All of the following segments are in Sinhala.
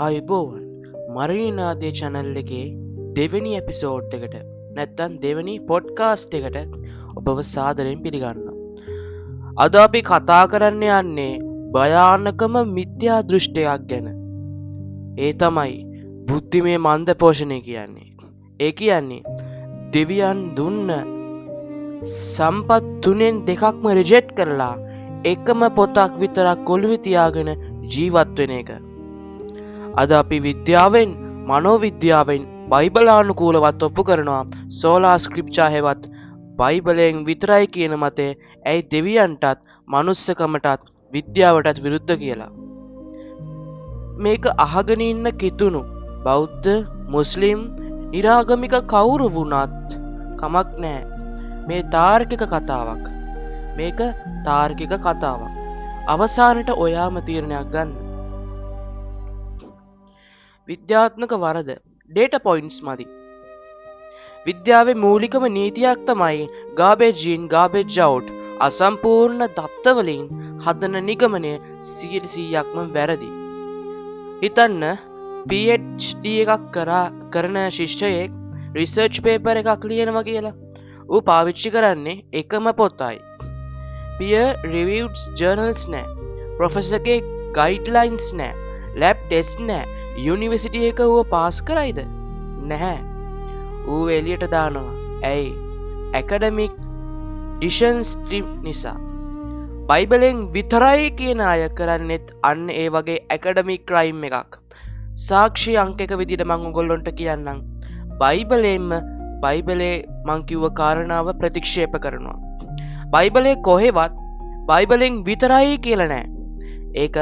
ආයුබෝවන් මරීනාදේ චැනල් එකේ දෙවැනි එපිසෝඩ් එකට නැත්තම් දෙවැනි පොඩ්කාස්ට් එකට ඔබව සාදරයෙන් පිළිගන්නවා. අද අපි කතා කරන්න යන්නේ භයානකම මිත්‍යා දෘෂ්ටියක් ගැන. ඒ තමයි බුද්ධිමය මන්ද පෝෂණය කියන්නේ. ඒ කියන්නේ දෙවියන් දුන්න සම්පත් තුනෙන් දෙකක්ම රිජෙක්ට් කරලා එකම පොතක් විතරක් ඔළුවේ තියාගෙන ජීවත් වෙන එක. අද අපි විද්‍යාවෙන් මනෝවිද්‍යාවෙන් බයිබලානුකූලවත් ඔප්පු කරනවා සෝලා ස්ක්‍රිප්චර් හෙවත් බයිබලයෙන් විතරයි කියන මතය ඇයි දෙවියන්ටත් මනුස්සකමටත් විද්‍යාවටත් විරුද්ධ කියලා. මේක අහගෙන ඉන්න කිතුණු බෞද්ධ මුස්ලිම් නිරාගමික කවුරු වුණත් කමක් නෑ. මේ තාර්කික කතාවක්. මේක තාර්කික කතාවක්. අවසානට ඔයාම තීරණයක් ගන්න. විද්‍යාත්මක වරද ඩේට පොයින්ට්ස් මදි. විද්‍යාවේ මූලිකම නීතියක් තමයි ගාබේජ් ඉන් ගාබේජ් අවුට්. අසම්පූර්ණ දත්තවලින් හදන නිගමනය 100%ක්ම වැරදි. හිතන්න PhD එකක් කරන ශිෂ්‍යයෙක් රිසර්ච් පේපර් එකක් ලියනවා කියලා. ඌ පාවිච්චි කරන්නේ එකම පොතයි. peer reviewed journals නෑ. ප්‍රොෆෙසර්ගේ ගයිඩ්ලයින්ස් නෑ. ලැබ් ටෙස්ට් නෑ. යුනිවර්සිටි එක ඌව පාස් කරයිද? නැහැ. ඌ එළියට දානවා. ඇයි? ඇකඩමික් ඩිෂන්ස් නිසා. බයිබලෙන් විතරයි කියන අය කරන්නෙත් අන්න ඒ වගේ ඇකඩමික් ක්‍රයිම් එකක්. සාක්ෂි අංක එක විදිහට මම ඔයගොල්ලන්ට කියන්නම්. බයිබලේ මං කිව්ව කාරණාව ප්‍රතික්ෂේප කරනවා. බයිබලේ කොහෙවත් බයිබලෙන් විතරයි කියලා නෑ. ඒක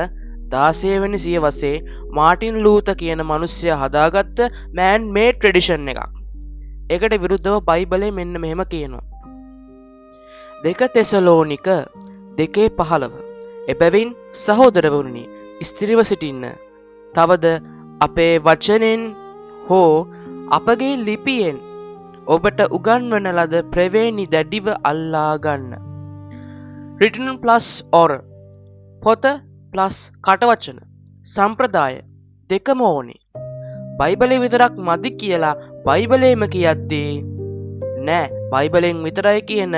16 වෙනි සියවසේ මාටින් ලූත කියන මිනිස්සයා හදාගත්ත මෑන් මේඩ් ට්‍රැඩිෂන් එකක්. ඒකට විරුද්ධව බයිබලයේ මෙන්න මෙහෙම කියනවා. 2 තෙසලෝනික 2:15 එබැවින් සහෝදරවරුනි ස්ථිරව සිටින්න. තවද අපේ වචනෙන් හෝ අපගේ ලිපියෙන් ඔබට උගන්වන ලද ප්‍රවේණි දැඩිව අල්ලා ගන්න. written plus or පොත ප්ලස් කටවචන සම්ප්‍රදාය දෙකම ඕනේ. බයිබලේ විතරක් මදි කියලා බයිබලේම කියද්දී නෑ බයිබලෙන් විතරයි කියන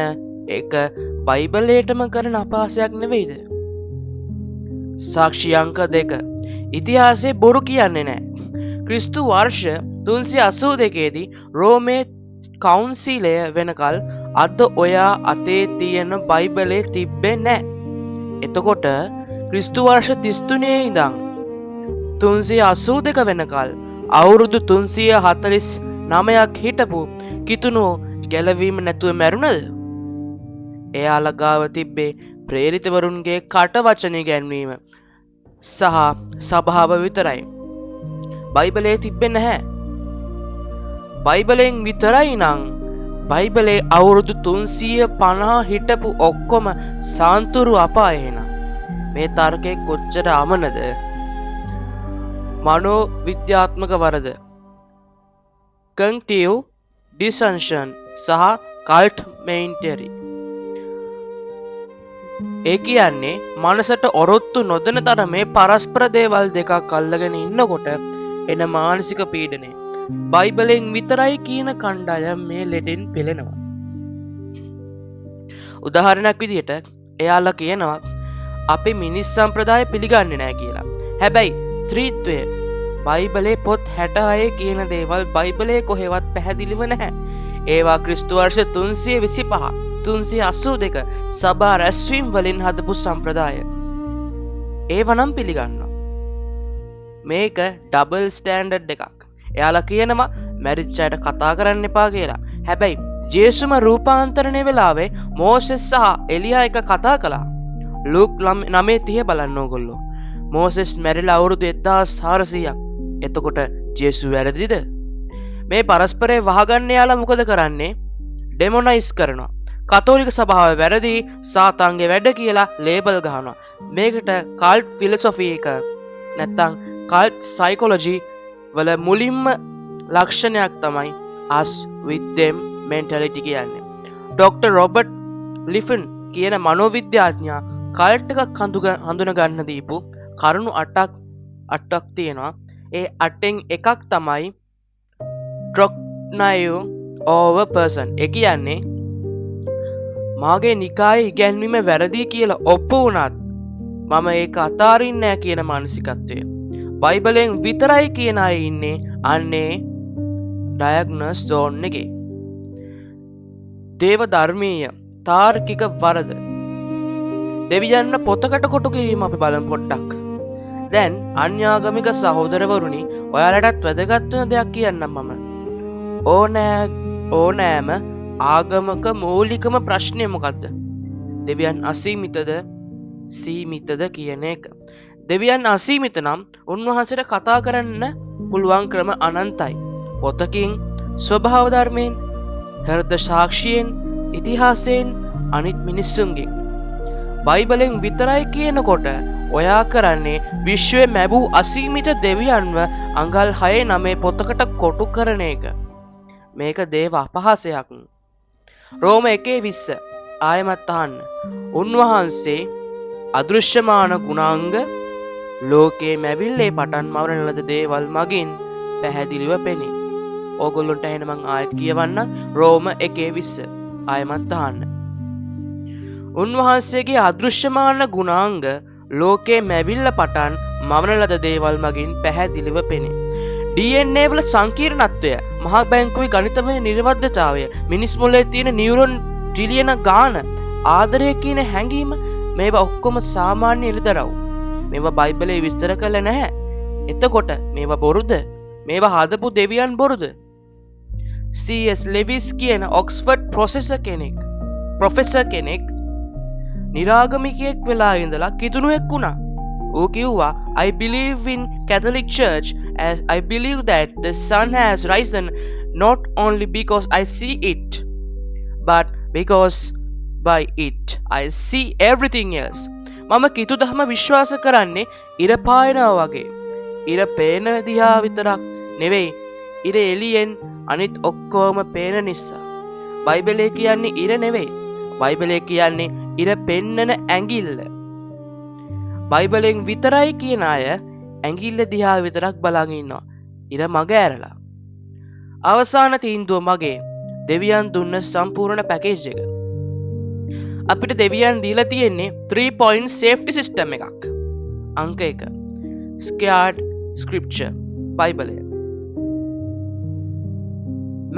එක බයිබලේටම කරන අපහාසයක් නෙවෙයිද? සාක්ෂි අංක 2 ඉතිහාසයේ බොරු කියන්නේ නෑ. ක්‍රිස්තු වර්ෂ 382 දී රෝමේ කවුන්සිලය වෙනකල් අද ඔයා අතේ තියෙන බයිබලේ තිබ්බේ නෑ. එතකොට ක්‍රිස්තු වර්ෂ 33 ඉඳන් 382 වෙනකල් අවුරුදු 349ක් හිටපු කිතුණු ගැලවීම නැතුව මැරුණද? එයාලා ගාව තිබ්බේ ප්‍රේරිතවරුන්ගේ කටවචන ඉගැන්වීම සහ සභාව විතරයි. බයිබලයේ තිබ්බේ නැහැ. බයිබලෙන් විතරයි නම් බයිබලේ අවුරුදු 350 හිටපු ඔක්කොම සාන්තුරු අපායේන. මේ තර්කයේ කොච්චර අමනද? මනෝ විද්‍යාත්මක වරද කන්ටිව් ඩිසන්ෂන් සහ කල්ට් මෙයින්ටරි. ඒ කියන්නේ මනසට ඔරොත්තු නොදෙන තරමේ පරස්පර දේවල් දෙකක් අල්ලගෙන ඉන්නකොට එන මානසික පීඩනය. බයිබලෙන් විතරයි කියන කණ්ඩායම් මේ ලෙඩෙන් පෙළෙනවා. උදාහරණයක් විදිහට එයාලා කියනවා අපි මිනිස් සම්ප්‍රදාය පිළිගන්නේ නැහැ කියලා. හැබැයි ත්‍රිත්වය බයිබලේ පොත් 66 කියන දේවල් බයිබලේ කොහෙවත් පැහැදිලිව නැහැ. ඒවා ක්‍රිස්තු වර්ෂ 325 382 සභා රැස්වීම් වලින් හදපු සම්ප්‍රදාය. ඒව නම් පිළිගන්නවා. මේක ඩබල් ස්ටෑන්ඩඩ් එකක්. එයාලා කියනවා මැරිච්ච අයට කතා කරන්න එපා කියලා. හැබැයි ජේසුම රූපාන්තරණය වෙලාවේ මෝසෙස් සහ එලියා එක කතා කළා. ලූක් 9:30 බලන්න ඕගොල්ලෝ. මෝසෙස් මැරිලා අවුරුදු 1400ක්. එතකොට ජේසු වැරදිද? මේ පරස්පරේ වහගන්න යාලා මොකද කරන්නේ? ඩෙමොනයිස් කරනවා. කතෝලික සභාව වැරදි සාතාන්ගේ වැඩ කියලා ලේබල් ගහනවා. මේකට කල්ට් ෆිලොසොෆි එක නැත්තම් කල්ට් සයිකොලොජි වල මුලින්ම ලක්ෂණයක් තමයි us with them mentality කියන්නේ. ඩොක්ටර් රොබර්ට් ලිෆන් කියන මනෝවිද්‍යාඥයා කල්ට් එකක් හඳුන ගන්න දීපු කරුණු 8ක් තියෙනවා. ඒ 8න් එකක් තමයි ට්‍රොක්නයෝ ඕවර් පර්සන්. ඒ කියන්නේ මාගේ නිකායේ ඉගැන්වීම වැරදි කියලා ඔප්පු වුණත් මම ඒක අතාරින්නේ නැහැ කියන මානසිකත්වය. බයිබලෙන් විතරයි කියන අය ඉන්නේ අන්නේ ඩයග්නොස් zone එකේ. දේව ධර්මීය තාර්කික වරද දෙවියන්ව පොතකට කොටු කිරීම අපි බලමු පොඩ්ඩක්. දැන් අන්‍යාගමික සහෝදරවරුනි, ඔයාලටත් වැදගත් වෙන දෙයක් කියන්නම් මම. ඕනෑම ආගමක මූලිකම ප්‍රශ්නය මොකද්ද? දෙවියන් අසීමිතද සීමිතද කියන එක. දෙවියන් අසීමිත නම් උන්වහන්සේට කතා කරන්න පුළුවන් ක්‍රම අනන්තයි. පොතකින්, ස්වභාව ධර්මයෙන්, හෘද සාක්ෂියෙන්, ඉතිහාසයෙන්, අනිත් මිනිස්සුන්ගෙන්. බයිබලෙන් විතරයි කියනකොට ඔයා කරන්නේ විශ්වයේ මැබූ අසීමිත දෙවියන්ව අඟල් 6-9 පොතකට කොටු කරන එක. මේක දේව අපහාසයක්. රෝම 1:20 ආයමත් අහන්න. උන්වහන්සේ අදෘශ්‍යමාන ගුණාංග ලෝකේ මැවිල්ලේ පටන් මවරන ලද දේවල් මගින් පැහැදිලිව පෙනේ. ඕගොල්ලොන්ට එහෙනම් මං ආයෙත් කියවන්න. රෝම 1:20 ආයමත් අහන්න. උන්වහන්සේගේ අදෘශ්‍යමාන ගුණාංග ලෝකේ මැවිල්ල පටන් මවන ලද දේවල් මගින් පැහැදිලිව පෙනේ. DNA වල සංකීර්ණත්වය, මහා බැංකුවේ ගණිතමය නිර්වද්‍යතාවය, මිනිස් මොළයේ තියෙන නියුරෝන් ට්‍රිලියන ගාන, ආදරය කියන හැඟීම, මේවා ඔක්කොම සාමාන්‍ය එළිදරව්. මේවා බයිබලයේ විස්තර කරලා නැහැ. එතකොට මේවා බොරුද? මේවා හදපු දෙවියන් බොරුද? C.S. ලෙවිස් කියන ඔක්ස්ෆර්ඩ් ප්‍රොෆෙසර් කෙනෙක් නිරාගමිකයෙක් වෙලා ඉඳලා කිතුණුවෙක් වුණා. ඌ කිව්වා, I believe in Catholic Church as I believe that the sun has risen not only because I see it but because by it I see everything else. මම කිතු දහම විශ්වාස කරන්නේ ඉර පායනවා වගේ. ඉර පේන දිහා විතරක් නෙවෙයි, ඉර එළියෙන් අනිත් ඔක්කොම පේන නිසා. බයිබලයේ කියන්නේ ඉර නෙවෙයි. බයිබලයේ කියන්නේ ඉර පෙන්නන ඇඟිල්ල. බයිබලෙන් විතරයි කියන අය ඇඟිල්ල දිහා විතරක් බලන් ඉන්නවා. ඉර මග ඇරලා. අවසාන තීන්දුව මගේ දෙවියන් දුන්න සම්පූර්ණ පැකේජ් එක. අපිට දෙවියන් දීලා තියෙන්නේ 3-point safety system එකක්. අංක 1 scared scripture බයිබලය.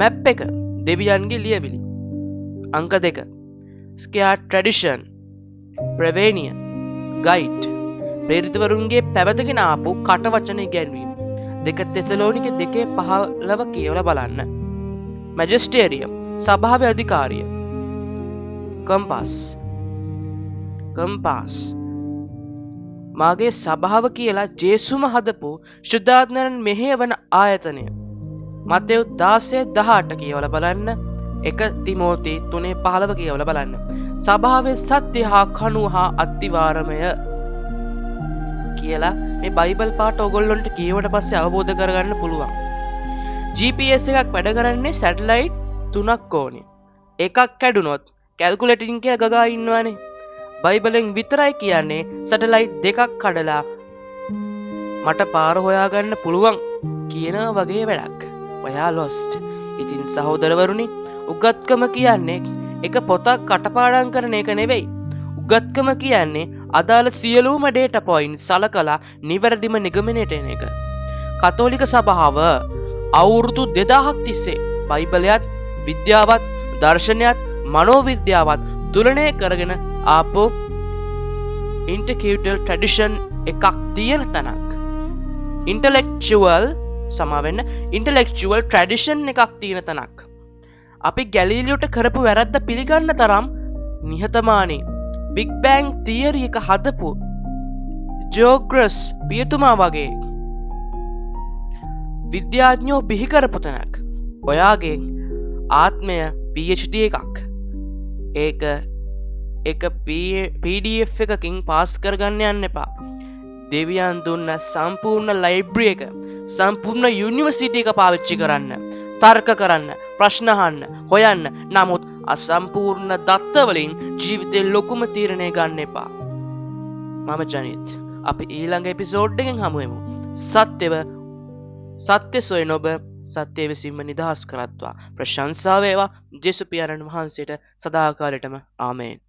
මැප් එක දෙවියන්ගේ ලියවිලි. අංක 2 scared tradition ප්‍රවේණිය ගයිඩ් ප්‍රේරිතවරුන්ගේ පැවතගෙන ආපු කට වචන ඉගැන්වීම. 2 තෙසලෝනික 2:15 කියවලා බලන්න. මැජිස්ටේරියම් සභාවේ අධිකාරිය. කම්පාස් මාගේ සභාව කියලා ජේසුම හදපු ශුද්ධාත්මයන් මෙහෙයවන ආයතනය. මතෙව් 16:18 කියවලා බලන්න. 1 තිමෝති 3:15 කියවලා බලන්න. සභාවේ සත්‍ය හා කණු හා අත්තිවාරමය කියලා මේ බයිබල් පාඩ ඔයගොල්ලන්ට කියවට පස්සේ අවබෝධ කරගන්න පුළුවන්. GPS එකක් වැඩ කරන්නේ සැටලයිට් 3ක් ඕනේ. එකක් කැඩුනොත් කැල්කුලේටින් කියලා ගගා ඉන්නවනේ. බයිබලෙන් විතරයි කියන්නේ සැටලයිට් 2ක් කඩලා මට පාර හොයාගන්න පුළුවන් කියන වගේ වැඩක්. ඔයා ලොස්ට්. ඉතින් සහෝදරවරුනි, උගත්කම කියන්නේ එක පොතක් කටපාඩම් කරන එක නෙවෙයි. උගත්කම කියන්නේ අදාළ සියලුම ඩේටා පොයින්ට් සලකලා නිවැරදිම නිගමනයට එන එක. කතෝලික සභාව අවුරුදු 2000ක් තිස්සේ බයිබලයත් විද්‍යාවත් දර්ශනයත් මනෝවිද්‍යාවත් තුලනය කරගෙන ආපු ඉන්ටර්කියුටල් ට්‍රැඩිෂන් එකක් තියෙන තැනක්. ඉන්ටලෙක්චුවල් ට්‍රැඩිෂන් එකක් තියෙන තැනක්. අපි ගැලීලියට කරපු වැරද්ද පිළිගන්න තරම් නිහතමානී බිග් බෑන්ග් තියරි එක හදපු ජෝග්‍රස් පියතුමා වගේ විද්‍යාඥයෝ බිහි කරපු තැනක්. ඔයාගේ ආත්මය PhD එකක්. ඒක PDF එකකින් පාස් කරගන්න යන්න එපා. දෙවියන් දුන්න සම්පූර්ණ ලයිබ්‍රරි එක, සම්පූර්ණ යුනිවර්සිටි එක පාවිච්චි කරන්න, තර්ක කරන්න, ප්‍රශ්න අහන්න, හොයන්න. නමුත් අසම්පූර්ණ දත්ත වලින් ජීවිතේ ලොකුම තීරණය ගන්න එපා. මම ජනිත්. අපි ඊළඟ එපිසෝඩ් එකෙන් හමු වෙමු. සත්‍යව සත්‍ය සොයන ඔබ සත්‍යය විසින්ම නිදහස් කරත්වා. ප්‍රශංසා වේවා ජේසුස් පියාණන් වහන්සේට සදාකාලෙටම ආමේන්.